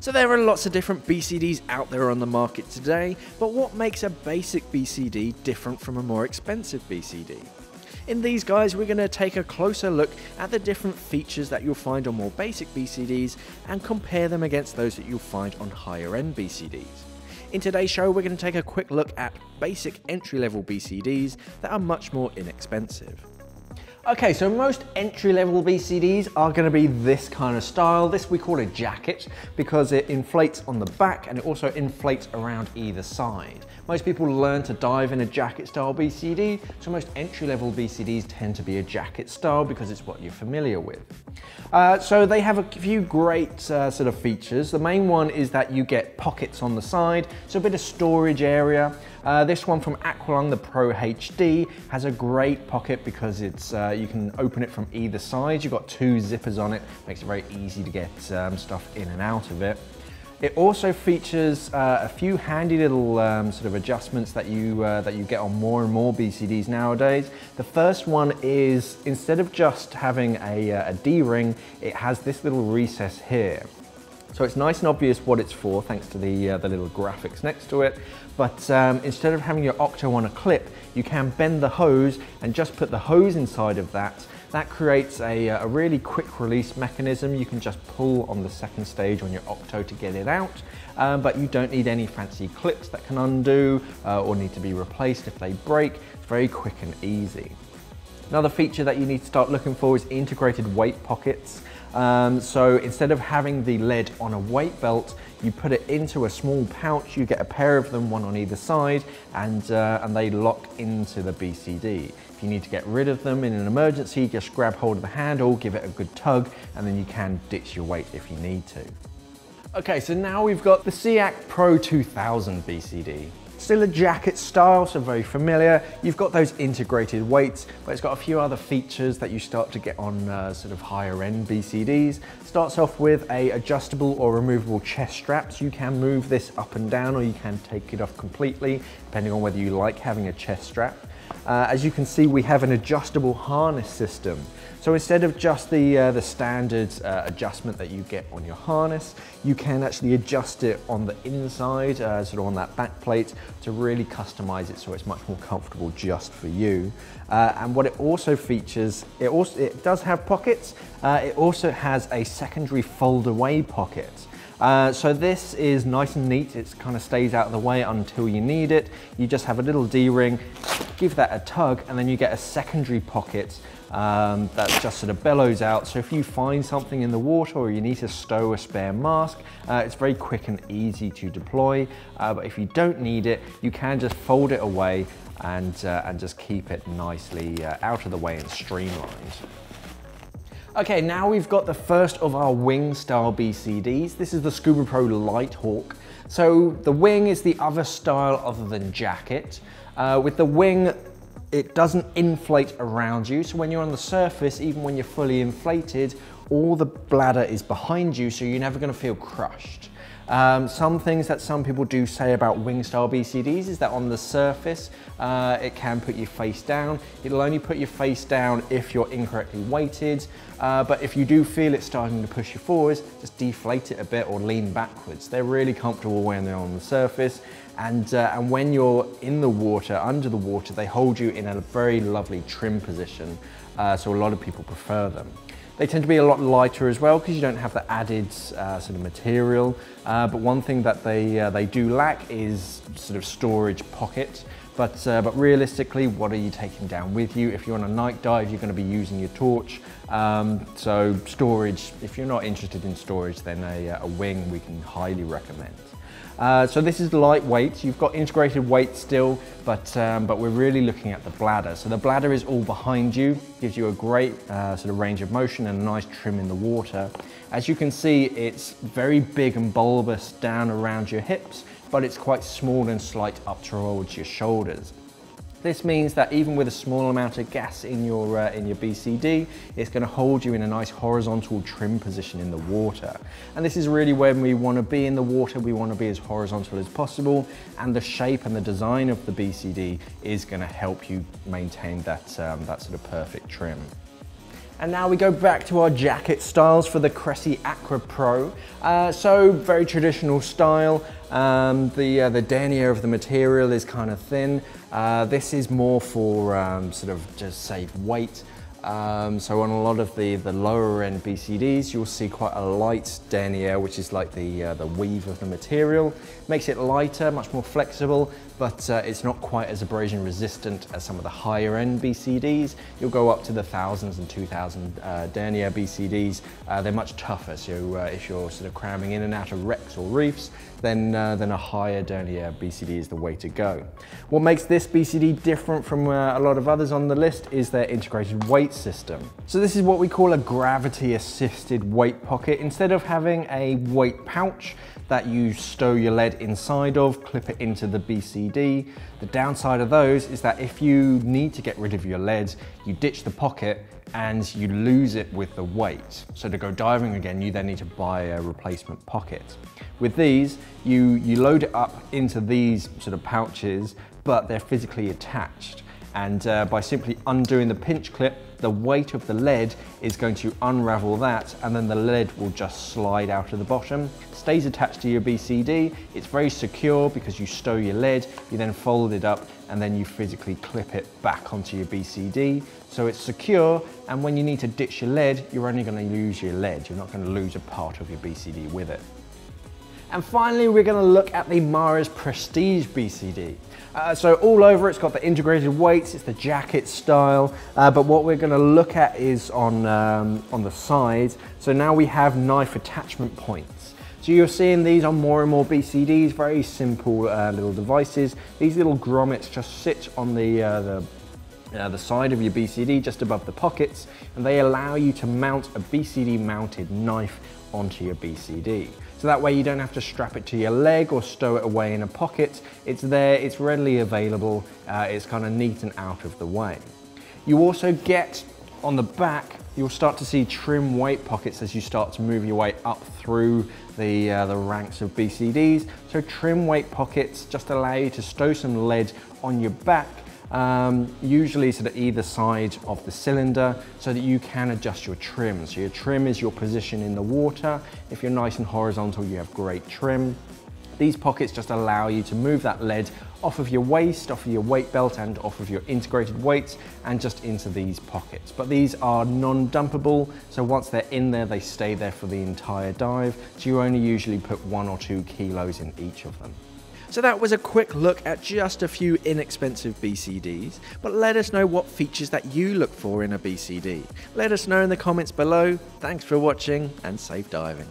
So there are lots of different BCDs out there on the market today, but what makes a basic BCD different from a more expensive BCD? In these guys, we're going to take a closer look at the different features that you'll find on more basic BCDs and compare them against those that you'll find on higher end BCDs. In today's show, we're going to take a quick look at basic entry-level BCDs that are much more inexpensive. Okay, so most entry-level BCDs are going to be this kind of style. This we call a jacket because it inflates on the back and it also inflates around either side. Most people learn to dive in a jacket style BCD, so most entry-level BCDs tend to be a jacket style because it's what you're familiar with. So they have a few great sort of features. The main one is that you get pockets on the side, so a bit of storage area. This one from Aqualung, the Pro HD, has a great pocket because it's you can open it from either side. You've got two zippers on it, makes it very easy to get stuff in and out of it. It also features a few handy little sort of adjustments that you get on more and more BCDs nowadays. The first one is, instead of just having a D-ring, it has this little recess here. So it's nice and obvious what it's for, thanks to the little graphics next to it. But instead of having your Octo on a clip, you can bend the hose and just put the hose inside of that. That creates a really quick release mechanism. You can just pull on the second stage on your Octo to get it out, but you don't need any fancy clips that can undo or need to be replaced if they break. It's very quick and easy. Another feature that you need to start looking for is integrated weight pockets. So instead of having the lead on a weight belt, you put it into a small pouch. You get a pair of them, one on either side, and they lock into the BCD. If you need to get rid of them in an emergency, just grab hold of the handle, give it a good tug, and then you can ditch your weight if you need to. Okay, so now we've got the Cressi Aqua Pro 2000 BCD. Still a jacket style, so very familiar. You've got those integrated weights, but it's got a few other features that you start to get on sort of higher end BCDs. Starts off with a adjustable or removable chest straps. You can move this up and down, or you can take it off completely, depending on whether you like having a chest strap. As you can see, we have an adjustable harness system. So instead of just the standard adjustment that you get on your harness, you can actually adjust it on the inside, sort of on that back plate, to really customize it so it's much more comfortable just for you. And what it also features, it does have pockets. It also has a secondary fold away pocket. So this is nice and neat. It kind of stays out of the way until you need it. You just have a little D-ring, give that a tug, and then you get a secondary pocket that just sort of bellows out. So if you find something in the water or you need to stow a spare mask, it's very quick and easy to deploy. But if you don't need it, you can just fold it away and just keep it nicely out of the way and streamlined. Okay, now we've got the first of our wing style BCDs. This is the Scuba Pro Light Hawk. So the wing is the other style other than jacket. With the wing, it doesn't inflate around you. So when you're on the surface, even when you're fully inflated, all the bladder is behind you, so you're never gonna feel crushed. Some things that some people do say about wing style BCDs is that on the surface, it can put you face down. It'll only put you face down if you're incorrectly weighted, but if you do feel it starting to push you forwards, just deflate it a bit or lean backwards. They're really comfortable when they're on the surface, and when you're in the water, under the water, they hold you in a very lovely trim position, so a lot of people prefer them. They tend to be a lot lighter as well because you don't have the added sort of material. But one thing that they do lack is sort of storage pocket. But realistically, what are you taking down with you? If you're on a night dive, you're going to be using your torch. So storage, if you're not interested in storage, then a wing we can highly recommend. So this is lightweight. You've got integrated weight still, but we're really looking at the bladder. So the bladder is all behind you, gives you a great sort of range of motion and a nice trim in the water. As you can see, it's very big and bulbous down around your hips, but it's quite small and slight up towards your shoulders. This means that even with a small amount of gas in your BCD, it's going to hold you in a nice horizontal trim position in the water. And this is really when we want to be in the water. We want to be as horizontal as possible, and the shape and the design of the BCD is going to help you maintain that sort of perfect trim. And now we go back to our jacket styles for the Cressi Aqua Pro. So very traditional style. The denier of the material is kind of thin. This is more for sort of just save weight. So on a lot of the lower end BCDs, you'll see quite a light denier, which is like the weave of the material. Makes it lighter, much more flexible, but it's not quite as abrasion resistant as some of the higher end BCDs. You'll go up to the 1000s and 2000 denier BCDs. They're much tougher, so if you're sort of cramming in and out of wrecks or reefs, then a higher denier BCD is the way to go. What makes this BCD different from a lot of others on the list is their integrated weight system. So this is what we call a gravity assisted weight pocket. Instead of having a weight pouch that you stow your lead inside of, clip it into the BCD. The downside of those is that if you need to get rid of your lead, you ditch the pocket and you lose it with the weight. So to go diving again, you then need to buy a replacement pocket. With these, you load it up into these sort of pouches, but they're physically attached. And by simply undoing the pinch clip, the weight of the lead is going to unravel that, and then the lead will just slide out of the bottom. Stays attached to your BCD. It's very secure because you stow your lead, you then fold it up, and then you physically clip it back onto your BCD. So it's secure, and when you need to ditch your lead, you're only going to lose your lead. You're not going to lose a part of your BCD with it. And finally, we're going to look at the Mara's Prestige BCD. So all over it's got the integrated weights, it's the jacket style, but what we're going to look at is on the sides. So now we have knife attachment points. So you're seeing these on more and more BCDs, very simple little devices. These little grommets just sit on the side of your BCD, just above the pockets, and they allow you to mount a BCD mounted knife onto your BCD. So that way you don't have to strap it to your leg or stow it away in a pocket. It's there, it's readily available, it's kind of neat and out of the way. You also get on the back, you'll start to see trim weight pockets as you start to move your way up through the ranks of BCDs. So trim weight pockets just allow you to stow some lead on your back, usually sort of either side of the cylinder, so that you can adjust your trim. So your trim is your position in the water. If you're nice and horizontal, you have great trim. These pockets just allow you to move that lead off of your waist, off of your weight belt, and off of your integrated weights, and just into these pockets. But these are non-dumpable, so once they're in there, they stay there for the entire dive. So you only usually put 1 or 2 kilos in each of them. So that was a quick look at just a few inexpensive BCDs, but let us know what features that you look for in a BCD. Let us know in the comments below. Thanks for watching and safe diving.